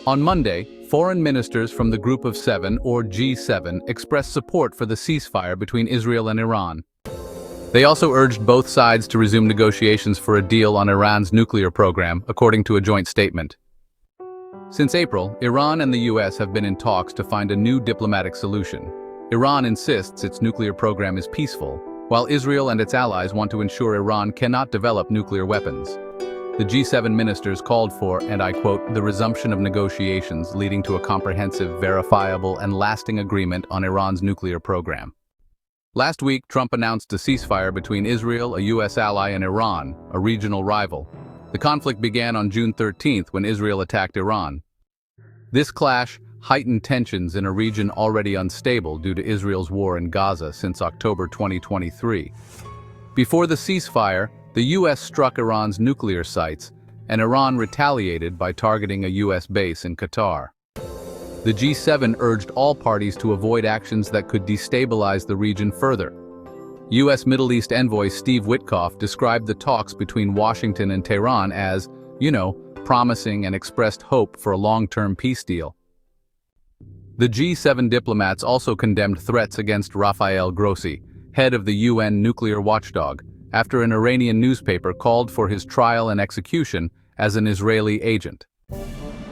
On Monday, foreign ministers from the Group of Seven, or G7, expressed support for the ceasefire between Israel and Iran. They also urged both sides to resume negotiations for a deal on Iran's nuclear program, according to a joint statement. Since April, Iran and the US have been in talks to find a new diplomatic solution. Iran insists its nuclear program is peaceful, while Israel and its allies want to ensure Iran cannot develop nuclear weapons. The G7 ministers called for, and I quote, the resumption of negotiations leading to a comprehensive, verifiable, and lasting agreement on Iran's nuclear program. Last week, Trump announced a ceasefire between Israel, a US ally, and Iran, a regional rival. The conflict began on June 13th when Israel attacked Iran. This clash heightened tensions in a region already unstable due to Israel's war in Gaza since October 2023. Before the ceasefire, the US struck Iran's nuclear sites, and Iran retaliated by targeting a US base in Qatar. The G7 urged all parties to avoid actions that could destabilize the region further. US Middle East envoy Steve Witkoff described the talks between Washington and Tehran as, promising, and expressed hope for a long-term peace deal. The G7 diplomats also condemned threats against Rafael Grossi, head of the UN nuclear watchdog, after an Iranian newspaper called for his trial and execution as an Israeli agent.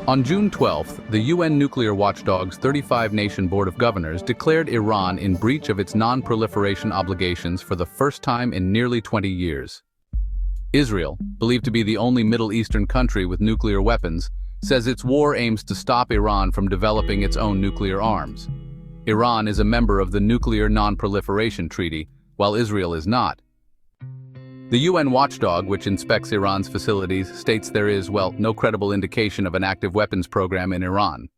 On June 12th, the UN nuclear watchdog's 35-nation Board of Governors declared Iran in breach of its non-proliferation obligations for the first time in nearly 20 years. Israel, believed to be the only Middle Eastern country with nuclear weapons, says its war aims to stop Iran from developing its own nuclear arms. Iran is a member of the Nuclear Non-Proliferation Treaty, while Israel is not. The UN watchdog, which inspects Iran's facilities, states there is, no credible indication of an active weapons program in Iran.